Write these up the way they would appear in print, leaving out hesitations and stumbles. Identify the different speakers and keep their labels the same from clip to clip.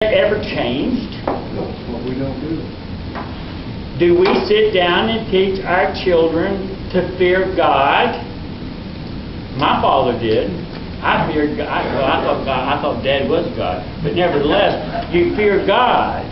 Speaker 1: ever changed?
Speaker 2: That's what we don't do.
Speaker 1: Do we sit down and teach our children to fear God? My father did. I feared God. Well, I thought Dad was God. But nevertheless, you fear God.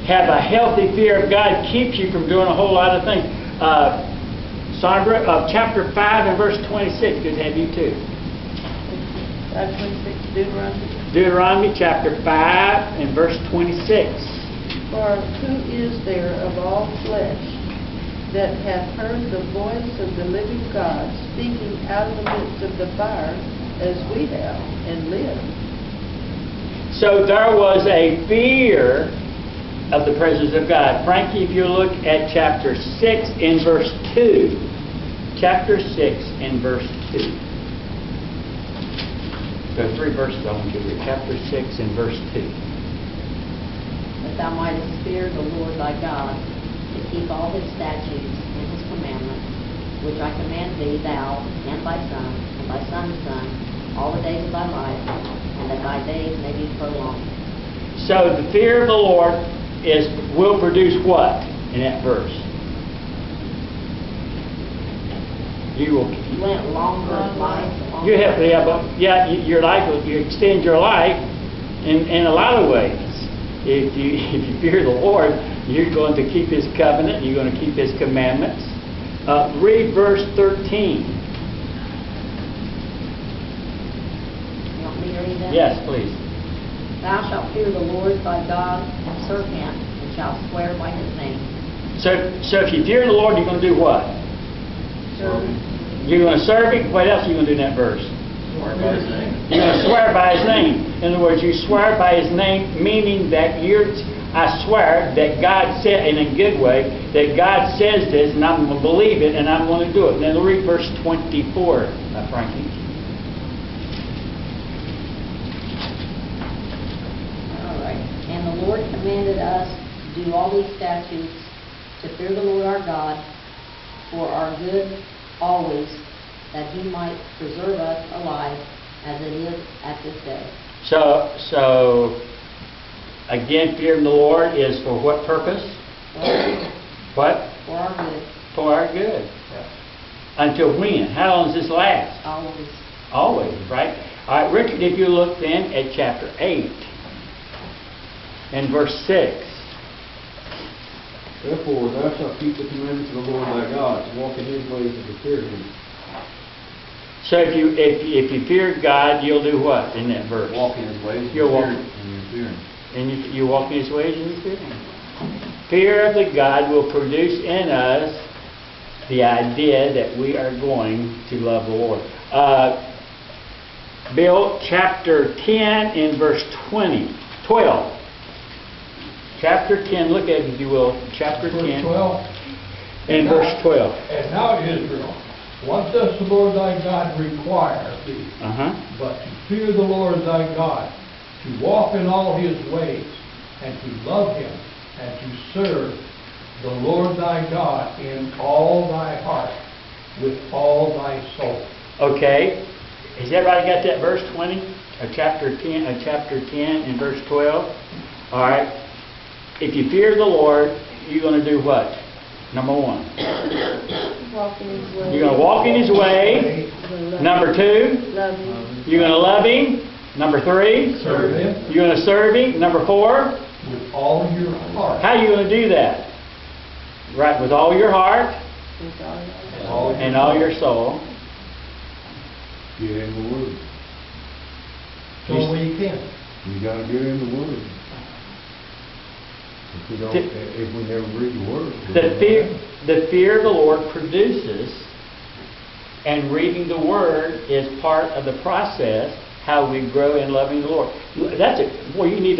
Speaker 1: Have a healthy fear of God keeps you from doing a whole lot of things. Sandra, chapter 5 and verse 26. Good to have you too.
Speaker 3: 5:26, Deuteronomy.
Speaker 1: Deuteronomy chapter 5 and verse 26.
Speaker 3: For who is there of all flesh that hath heard the voice of the living God speaking out of the midst of the fire as we have and lived?
Speaker 1: So there was a fear of the presence of God. Frankie, if you look at chapter 6 in verse 2. Chapter 6 in verse 2. There are 3 verses I want you to read. Chapter 6 and verse 2.
Speaker 4: That thou mightest fear the Lord thy God, to keep all his statutes and his commandments, which I command thee, thou and thy son's son, all the days of thy life, and that thy days may be prolonged.
Speaker 1: So the fear of the Lord will produce what in that verse? You will.
Speaker 4: You went longer life.
Speaker 1: You have to have your life. You extend your life in a lot of ways. If you fear the Lord, you're going to keep His covenant. You're going to keep His commandments. Read verse 13.
Speaker 4: You want me to read that?
Speaker 1: Yes, please.
Speaker 4: Thou shalt fear the Lord thy God and serve him, and shalt swear by his name.
Speaker 1: So if you fear the Lord, you're going to do what? You're going to serve Him. What else are you going to do in that verse?
Speaker 2: Swear by His name.
Speaker 1: You're going to swear by His name. In other words, you swear by His name, meaning that I swear that God said, in a good way, that God says this, and I'm going to believe it, and I'm going to do it. Now read verse 24, Frankie.
Speaker 4: All right. And the Lord commanded us to do all these statutes, to fear the Lord our God, for our good always, that He might preserve us alive as it is at this day.
Speaker 1: So again, fearing the Lord is for what purpose? What?
Speaker 4: For our good.
Speaker 1: For our good. Until when? How long does this last?
Speaker 4: Always.
Speaker 1: Always, right? All right, Richard, if you look then at chapter 8 and verse 6.
Speaker 2: Therefore, thou shalt keep the commandments of the Lord thy God, to walk in His ways and to fear Him.
Speaker 1: So if you fear God, you'll do what in that verse?
Speaker 2: Walk in His ways and
Speaker 1: You'll walk,
Speaker 2: fear Him.
Speaker 1: and you walk in His ways and you fear Him. Fear of the God will produce in us the idea that we are going to love the Lord. Bill, chapter 10 in verse 12. Chapter 10, look at it if you will. Chapter 10 and verse 12.
Speaker 5: And now, Israel, what does the Lord thy God require of thee? But to fear the Lord thy God, to walk in all His ways, and to love Him, and to serve the Lord thy God in all thy heart, with all thy soul.
Speaker 1: Okay. Has everybody got that verse 20? Chapter 10 and verse 12? All right. If you fear the Lord, you're going to do what? Number 1.
Speaker 3: Walk in His way.
Speaker 1: You're going to walk in His way. Number 2.
Speaker 3: Love Him.
Speaker 1: You're going to love Him. Number 3.
Speaker 5: Serve Him
Speaker 1: You're going to serve Him. Number 4.
Speaker 5: with all your heart.
Speaker 1: How are you going to do that? Right, with all your heart and all your soul.
Speaker 2: Get in the Word.
Speaker 5: So when you can.
Speaker 2: You got to get in the Word. If we never read the Word.
Speaker 1: The fear of the Lord produces, and reading the Word is part of the process, how we grow in loving the Lord. That's it. Boy, you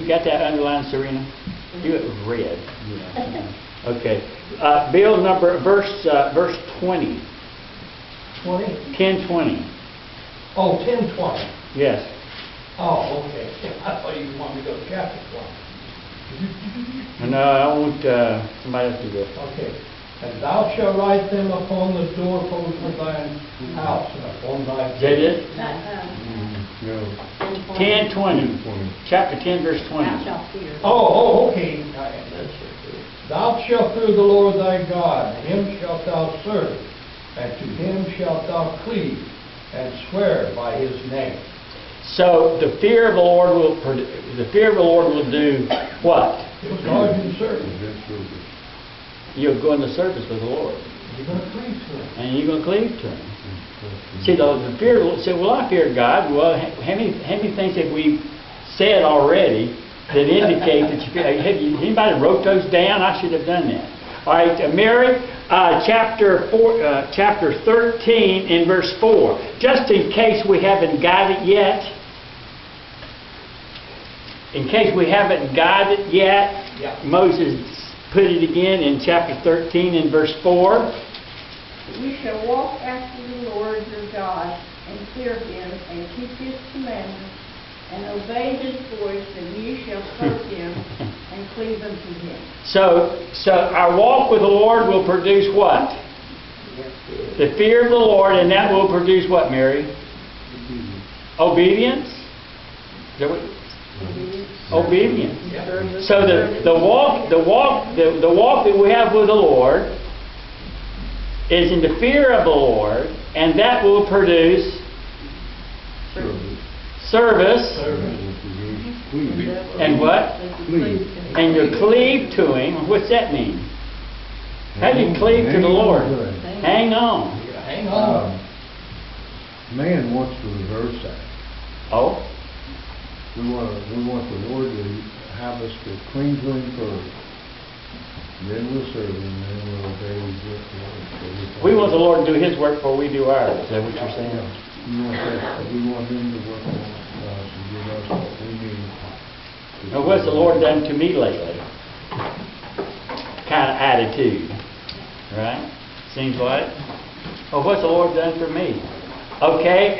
Speaker 1: got that underlined, Serena? You have red. Yeah. Okay. Bill, verse 20.
Speaker 5: 20?
Speaker 1: 10:20.
Speaker 5: Oh, 10:20.
Speaker 1: Yes.
Speaker 5: Oh, okay. I thought you wanted to go to chapter 20.
Speaker 1: No, I want somebody else to do it.
Speaker 5: Okay. And thou shalt write them upon the doorposts of thine house and upon thy
Speaker 1: Is that it?
Speaker 4: Not
Speaker 6: No.
Speaker 1: 10:20. Chapter 10, verse 20.
Speaker 4: Thou shalt fear.
Speaker 5: Okay. Thou shalt fear the Lord thy God, him shalt thou serve, and to him shalt thou cleave, and swear by his name.
Speaker 1: So the fear of the Lord will do what?
Speaker 5: It'll cause you to serve.
Speaker 1: You'll go in the service with the Lord.
Speaker 5: You're going to cleave to him.
Speaker 1: And you're going to cleave to Him. See, the fear of the Lord, say, well, I fear God. Well, how many things have we said already that indicate that you fear? Anybody wrote those down? I should have done that. All right, Mary, chapter 13 in verse 4. Just in case we haven't got it yet. In case we haven't got it yet,
Speaker 5: Yeah.
Speaker 1: Moses put it again in chapter 13 in verse 4.
Speaker 7: You shall walk after the Lord your God, and fear him, and keep his commandments, and obey his voice, and ye shall serve him, and cleave unto him.
Speaker 1: So our walk with the Lord will produce what? The fear of the Lord, and that will produce what, Mary? Obedience? Is that what? Obedience. So the walk that we have with the Lord is in the fear of the Lord, and that will produce service. And what? And you cleave to Him. What's that mean? How do you cleave to the Lord? Hang on.
Speaker 5: Hang on.
Speaker 6: Man wants to reverse that.
Speaker 1: Oh?
Speaker 6: We want the Lord to have us to cling to Him first. Then we'll serve Him, then we'll obey His word.
Speaker 1: We want the Lord to do His work before we do ours. Is that what you're saying?
Speaker 6: We want Him to work on us and give us what we need.
Speaker 1: Now, what's the Lord done to me lately? Kind of attitude, right? Seems like. Oh, what's the Lord done for me? Okay,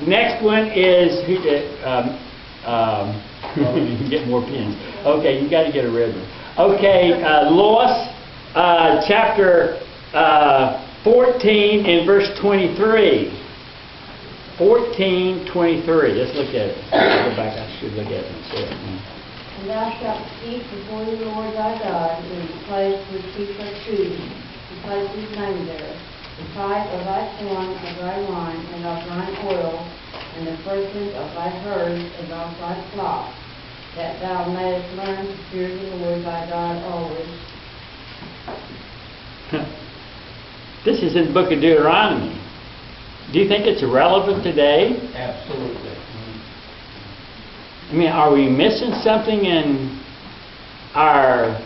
Speaker 1: next one is get more pens. Okay, you got to get a red one. Okay, Lois, chapter 14 and verse 23. 14:23. Let's look at it. Go back. I should look at it myself.
Speaker 8: And thou shalt keep before the Lord thy God in the place which he shall choose, to place his name there, the tithe of thy corn, of thy wine, and of thine oil, and the firstling of thy herds, and of thy flock, that thou mayest learn to fear the Lord thy God always.
Speaker 1: This is in the book of Deuteronomy. Do you think it's relevant today?
Speaker 5: Absolutely.
Speaker 1: I mean, are we missing something in our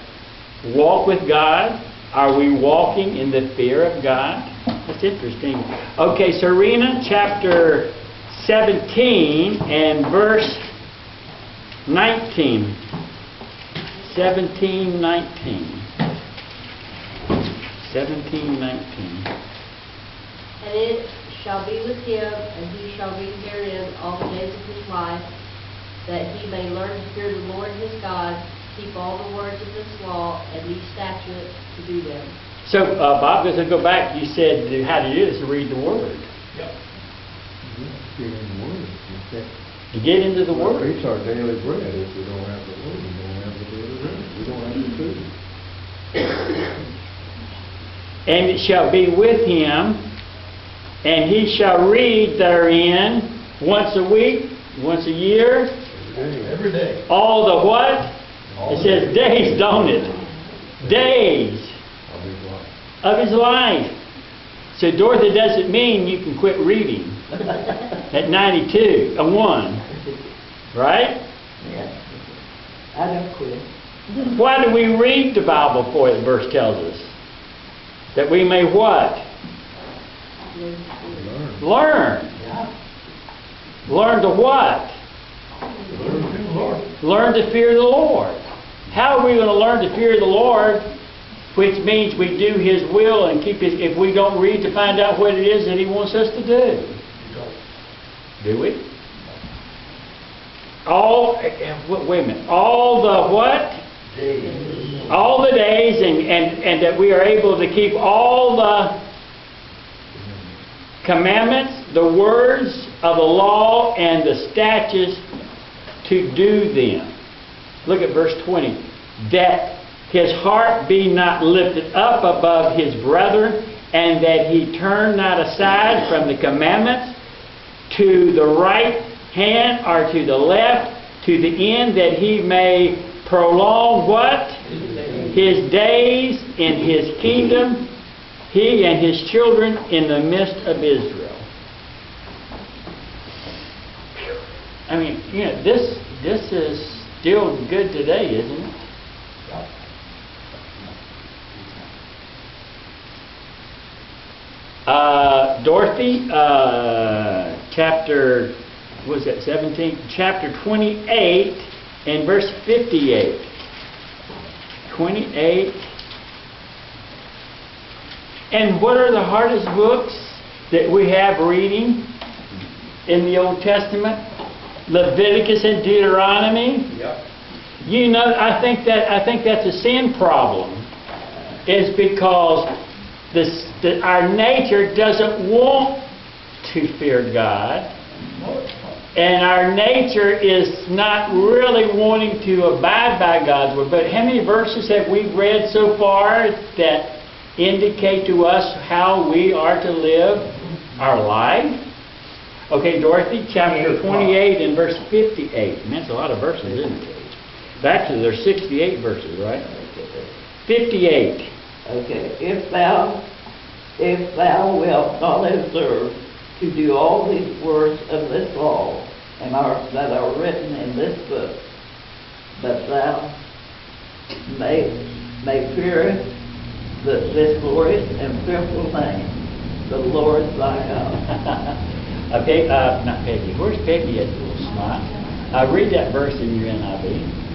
Speaker 1: walk with God? Are we walking in the fear of God? That's interesting. Okay, Serena, chapter 17 and verse 19. 17:19. 17:19.
Speaker 8: And it shall be with him, and he shall be therein all the days of his life, that he may learn to fear the Lord his God, keep all the words of this law, and these statutes to do them.
Speaker 1: So, Bob, as I go back, you said how to do this, to read the Word.
Speaker 5: Yep.
Speaker 6: Get in the Word.
Speaker 1: To get into the Word.
Speaker 6: It's our daily bread. If we don't have the Word, we don't have the daily bread. We don't have the food.
Speaker 1: And it shall be with him, and he shall read therein once a week, once a year.
Speaker 5: Every day.
Speaker 1: All the what? It says days, don't it? Days of his life. So, Dorothy, does it mean you can quit reading at 92, a 1? Right?
Speaker 9: Yeah. I don't quit.
Speaker 1: Why do we read the Bible for? The verse tells us. That we may what? Learn.
Speaker 9: Yeah.
Speaker 1: Learn to what? Learn to fear the Lord. How are we going to learn to fear the Lord? Which means we do His will and keep His... If we don't read to find out what it is that He wants us to do. Do we? Wait a minute. All the what?
Speaker 9: Days.
Speaker 1: All the days, and that we are able to keep all the commandments, the words of the law and the statutes to do them. Look at verse 20. That his heart be not lifted up above his brethren, and that he turn not aside from the commandments to the right hand or to the left, to the end that he may prolong what? His days in his kingdom, he and his children in the midst of Israel. I mean, this is still good today, isn't it? Dorothy, chapter, what was that, 17? Chapter 28 and verse 58. 28. And what are the hardest books that we have reading in the Old Testament? Leviticus and Deuteronomy.
Speaker 2: Yep.
Speaker 1: I think that's a sin problem. Is because our nature doesn't want to fear God, and our nature is not really wanting to abide by God's word. But how many verses have we read so far that indicate to us how we are to live our life? Okay, Dorothy, chapter 28 and verse 58. And that's a lot of verses, isn't it? Actually, there's 68 verses, right? 58.
Speaker 9: Okay, if thou wilt not observe to do all these words of this law that are written in this book, that thou may fear this glorious and fearful name, the Lord thy God.
Speaker 1: Okay, not Peggy. Where's Peggy at, little smile? Read that verse in your NIV.